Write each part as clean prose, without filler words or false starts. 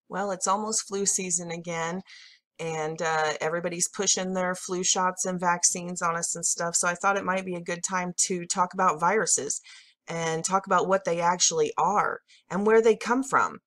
Well, it's almost flu season again, and everybody's pushing their flu shots and vaccines on us and stuff. So I thought it might be a good time to talk about viruses and talk about what they actually are and where they come from.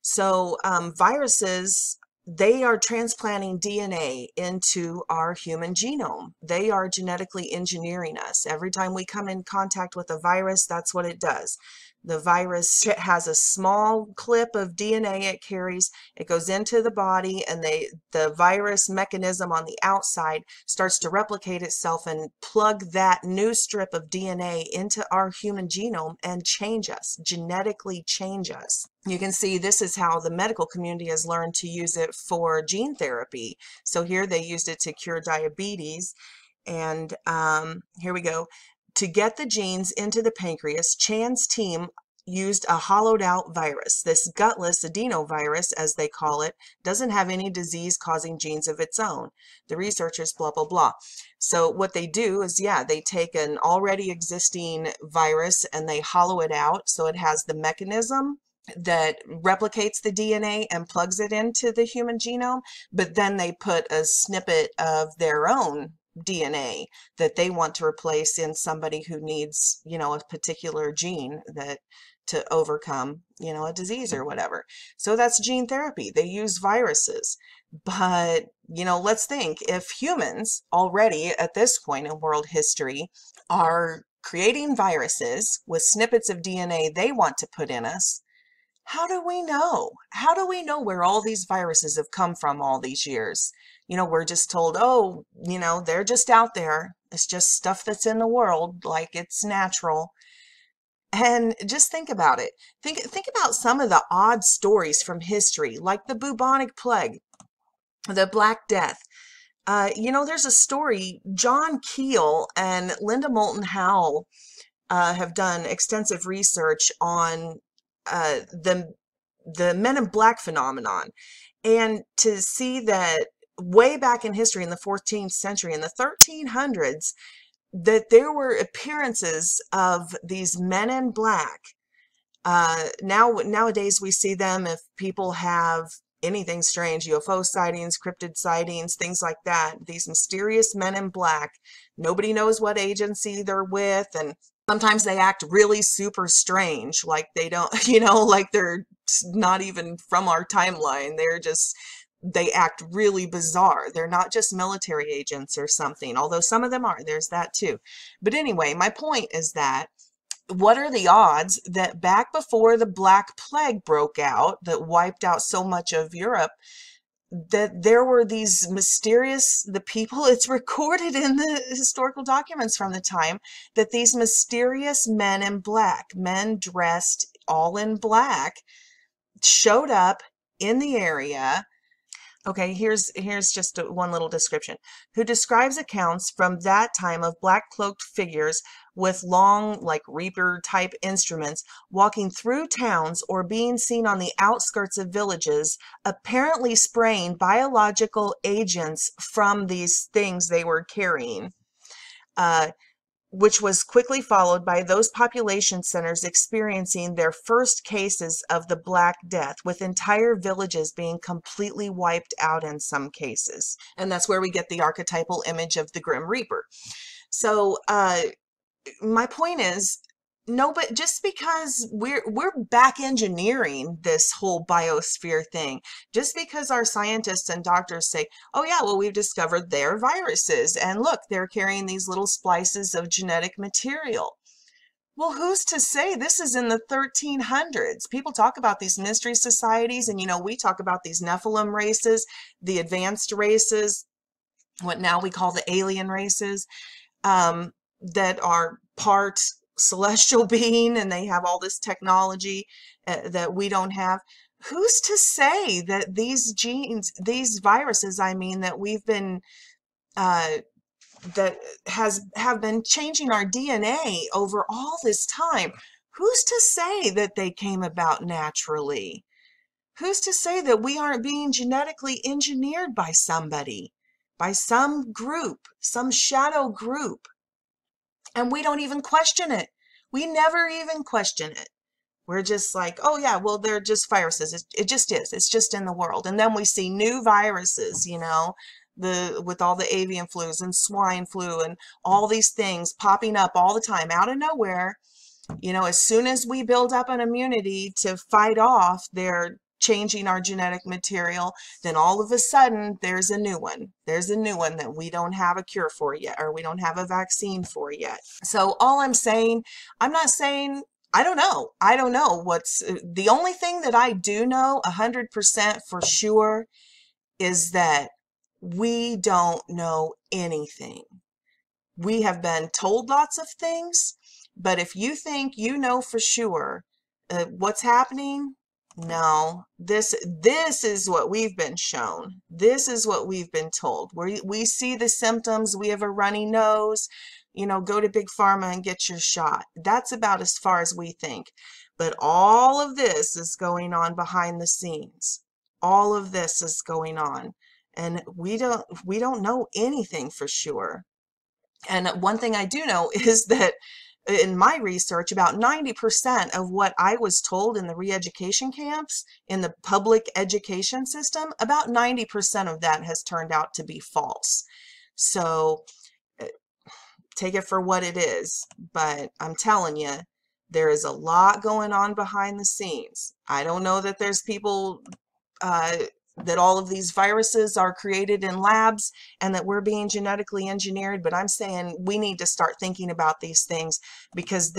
So viruses, they are transplanting DNA into our human genome. They are genetically engineering us. Every time we come in contact with a virus, that's what it does. The virus has a small clip of DNA it carries. It goes into the body, and the virus mechanism on the outside starts to replicate itself and plug that new strip of DNA into our human genome and change us, genetically change us. You can see this is how the medical community has learned to use it for gene therapy. So here they used it to cure diabetes. And here we go. To get the genes into the pancreas, Chan's team used a hollowed out virus. This gutless adenovirus, as they call it, doesn't have any disease causing genes of its own. The researchers blah, blah, blah. So what they do is, yeah, they take an already existing virus and they hollow it out so it has the mechanism that replicates the DNA and plugs it into the human genome, but then they put a snippet of their own DNA that they want to replace in somebody who needs, a particular gene that to overcome, a disease or whatever. So that's gene therapy. They use viruses. But, let's think, if humans already at this point in world history are creating viruses with snippets of DNA they want to put in us, how do we know? How do we know where all these viruses have come from all these years? We're just told, oh, they're just out there. It's just stuff that's in the world, like it's natural. And just think about it. Think about some of the odd stories from history, like the bubonic plague, the Black Death. There's a story, John Keel and Linda Moulton Howe have done extensive research on the Men in Black phenomenon, and to see that way back in history in the 14th century, in the 1300s, that there were appearances of these men in black. Nowadays we see them if people have anything strange, UFO sightings, cryptid sightings, things like that. These mysterious men in black. Nobody knows what agency they're with, and sometimes they act really super strange, like they don't, like they're not even from our timeline. They act really bizarre. They're not just military agents or something, although some of them are. There's that too. But anyway, my point is that what are the odds that back before the Black Plague broke out, that wiped out so much of Europe, that there were these the people, it's recorded in the historical documents from the time, that these mysterious men in black, men dressed all in black, showed up in the area. Okay, here's just one little description. Who describes accounts from that time of black cloaked figures with long, like reaper type instruments, walking through towns or being seen on the outskirts of villages, apparently spraying biological agents from these things they were carrying. Which was quickly followed by those population centers experiencing their first cases of the Black Death, with entire villages being completely wiped out in some cases. And that's where we get the archetypal image of the Grim Reaper. So my point is, no, but just because we're back engineering this whole biosphere thing, just because our scientists and doctors say, oh yeah, well, we've discovered their viruses, and look, they're carrying these little splices of genetic material. Well, who's to say? This is in the 1300s. People talk about these mystery societies, and we talk about these Nephilim races, the advanced races, what now we call the alien races, that are part celestial being, and they have all this technology that we don't have. Who's to say that these viruses, that we've been that have been changing our DNA over all this time, who's to say that they came about naturally? Who's to say that we aren't being genetically engineered by somebody, by some group, some shadow group? And we don't even question it. We never even question it. We're just like, oh yeah, well, they're just viruses. It just is. It's just in the world. And then we see new viruses, you know, with all the avian flus and swine flu and all these things popping up all the time out of nowhere. You know, as soon as we build up an immunity to fight off their changing our genetic material, then all of a sudden there's a new one. There's a new one that we don't have a cure for yet, or we don't have a vaccine for yet. So all I'm saying, I'm not saying, I don't know. I don't know what's the only thing that I do know 100% for sure is that we don't know anything. We have been told lots of things, but if you think you know for sure what's happening, no, this is what we've been shown. This is what we've been told. We see the symptoms. We have a runny nose. You know, go to Big Pharma and get your shot. That's about as far as we think. But all of this is going on behind the scenes. All of this is going on, and we don't know anything for sure. And one thing I do know is that in my research, about 90% of what I was told in the re-education camps, in the public education system, about 90% of that has turned out to be false. So take it for what it is. But I'm telling you, there is a lot going on behind the scenes. I don't know that there's people that all of these viruses are created in labs and that we're being genetically engineered, but I'm saying we need to start thinking about these things, because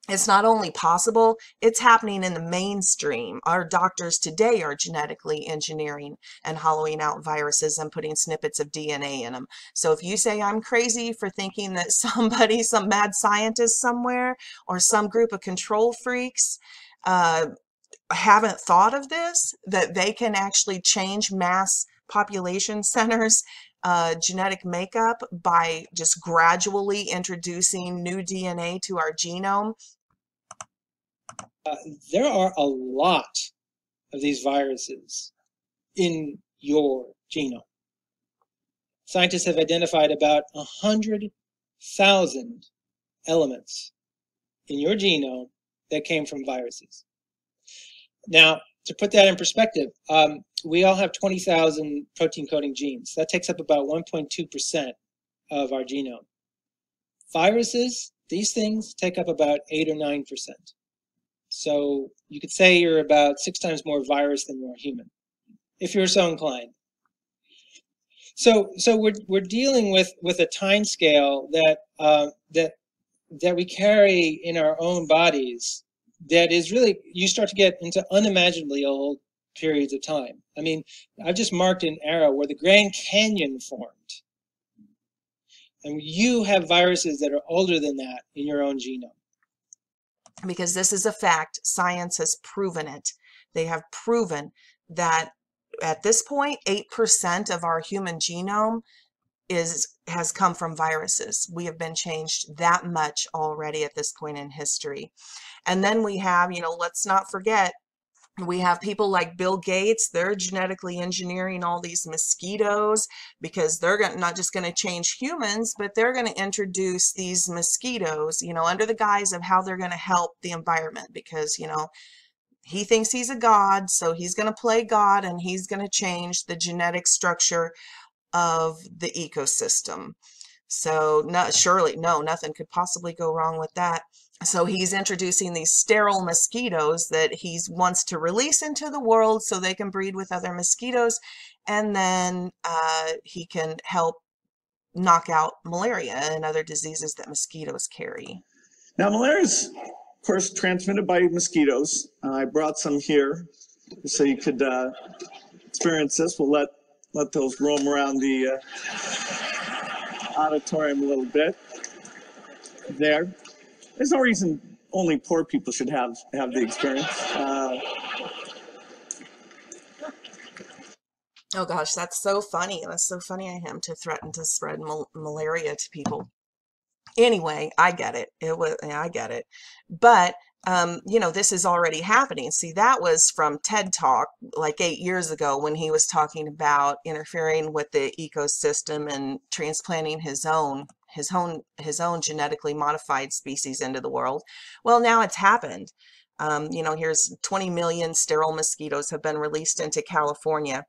it's not only possible, it's happening in the mainstream. Our doctors today are genetically engineering and hollowing out viruses and putting snippets of DNA in them. So if you say I'm crazy for thinking that somebody, some mad scientist somewhere, or some group of control freaks, haven't thought of this, that they can actually change mass population centers' genetic makeup by just gradually introducing new DNA to our genome. There are a lot of these viruses in your genome. Scientists have identified about 100,000 elements in your genome that came from viruses. Now, to put that in perspective, we all have 20,000 protein coding genes. That takes up about 1.2% of our genome. Viruses, these things take up about 8 or 9%. So you could say you're about 6 times more virus than you are human, if you're so inclined. So we're dealing with a time scale that we carry in our own bodies that is really, you start to get into unimaginably old periods of time. I mean, I've just marked an era where the Grand Canyon formed. And you have viruses that are older than that in your own genome. Because this is a fact. Science has proven it. They have proven that at this point, 8% of our human genome has come from viruses. We have been changed that much already at this point in history. And then we have, you know, let's not forget, we have people like Bill Gates. They're genetically engineering all these mosquitoes, because they're not just going to change humans, but they're going to introduce these mosquitoes, you know, under the guise of how they're going to help the environment, because, you know, he thinks he's a god, so he's going to play God, and he's going to change the genetic structure of the ecosystem. So surely, no, nothing could possibly go wrong with that. So he's introducing these sterile mosquitoes that he wants to release into the world so they can breed with other mosquitoes, and then he can help knock out malaria and other diseases that mosquitoes carry. Now, malaria is, of course, transmitted by mosquitoes. I brought some here so you could experience this. We'll let those roam around the auditorium a little bit. There. There's no reason only poor people should have the experience. Oh gosh, that's so funny. That's so funny of him to threaten to spread malaria to people. Anyway, I get it. I get it. But you know, this is already happening. See, that was from TED Talk like 8 years ago, when he was talking about interfering with the ecosystem and transplanting his own his own genetically modified species into the world. Well, now it's happened. You know, here's 20 million sterile mosquitoes have been released into California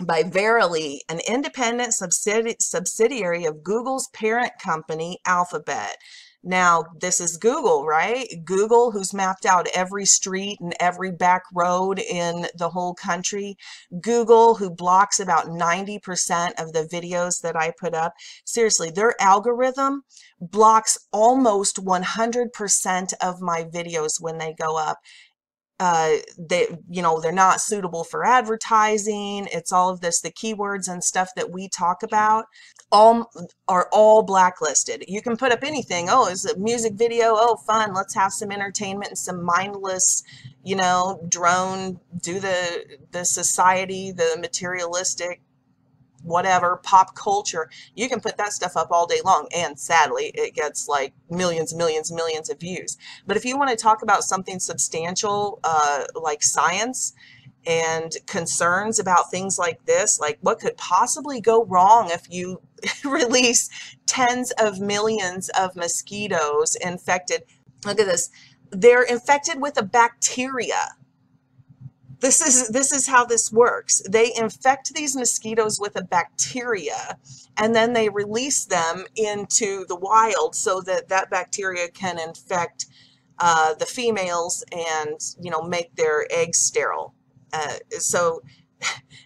by Verily, an independent subsidiary of Google's parent company, Alphabet. Now, this is Google, right? Google, who's mapped out every street and every back road in the whole country. Google, who blocks about 90% of the videos that I put up. Seriously, their algorithm blocks almost 100% of my videos when they go up. They're not suitable for advertising. It's all of this, the keywords and stuff that we talk about are all blacklisted. You can put up anything. Oh, it's a music video. Oh, fun. Let's have some entertainment and some mindless, drone, do the society, the materialistic, whatever, pop culture. You can put that stuff up all day long, and sadly it gets like millions of views. But if you want to talk about something substantial, like science and concerns about things like this, like what could possibly go wrong if you release tens of millions of mosquitoes infected. Look at this, they're infected with a bacteria. This is how this works. They infect these mosquitoes with a bacteria, and then they release them into the wild so that that bacteria can infect the females and, make their eggs sterile.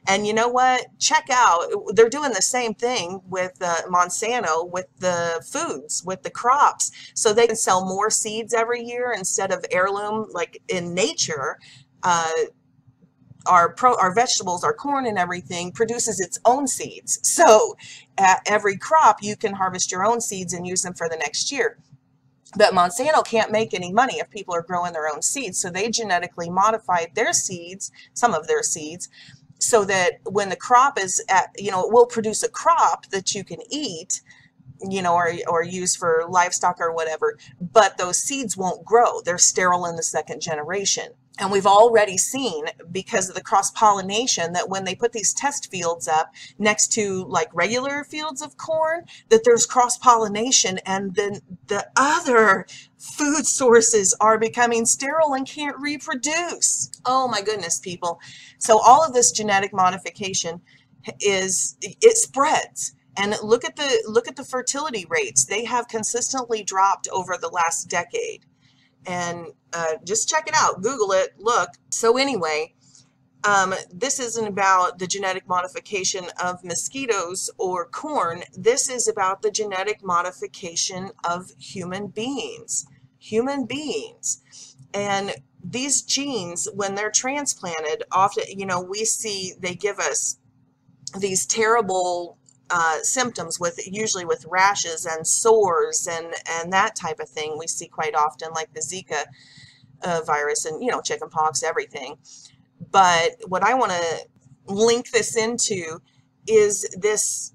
And you know what? Check out, they're doing the same thing with Monsanto, with the foods, with the crops, so they can sell more seeds every year instead of heirloom, like in nature. Our vegetables, our corn and everything produces its own seeds. So at every crop, you can harvest your own seeds and use them for the next year. But Monsanto can't make any money if people are growing their own seeds. So they genetically modified their seeds, some of their seeds, so that when the crop is it will produce a crop that you can eat, or use for livestock or whatever, but those seeds won't grow. They're sterile in the second generation. And we've already seen, because of the cross-pollination, that when they put these test fields up next to like regular fields of corn, that there's cross-pollination, and then the other food sources are becoming sterile and can't reproduce. Oh my goodness, people. So all of this genetic modification it spreads. And look at the fertility rates. They have consistently dropped over the last decade. And just check it out, Google it, look. So anyway, this isn't about the genetic modification of mosquitoes or corn. This is about the genetic modification of human beings. And these genes, when they're transplanted, often, we see they give us these terrible symptoms, usually with rashes and sores and that type of thing. We see quite often, like the Zika virus and chickenpox, everything. But what I want to link this into is this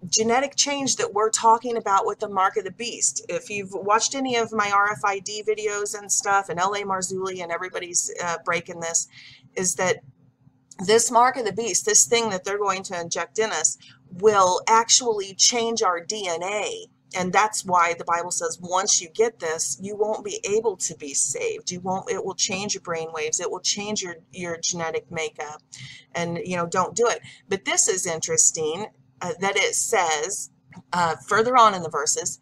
genetic change that we're talking about with the mark of the beast. If you've watched any of my RFID videos and stuff, and LA Marzulli and everybody's breaking this, is that this mark of the beast, this thing that they're going to inject in us, will actually change our DNA. And that's why the Bible says once you get this, you won't be able to be saved. It will change your brain waves. It will change your genetic makeup. And, don't do it. But this is interesting that it says further on in the verses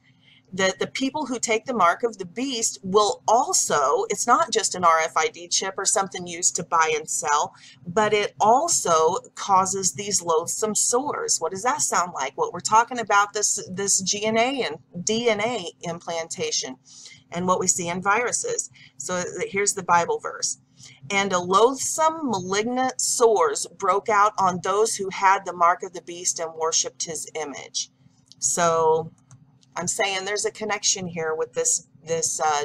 that the people who take the mark of the beast will also, it's not just an RFID chip or something used to buy and sell, but it also causes these loathsome sores. What does that sound like? Well, we're talking about this DNA and DNA implantation and what we see in viruses. So here's the Bible verse. And a loathsome malignant sores broke out on those who had the mark of the beast and worshipped his image. So I'm saying there's a connection here with this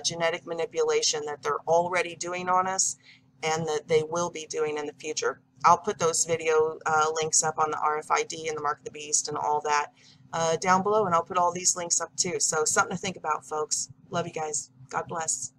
genetic manipulation that they're already doing on us, and that they will be doing in the future. I'll put those video links up on the RFID and the mark of the beast and all that down below, and I'll put all these links up too. So something to think about, folks. Love you guys. God bless.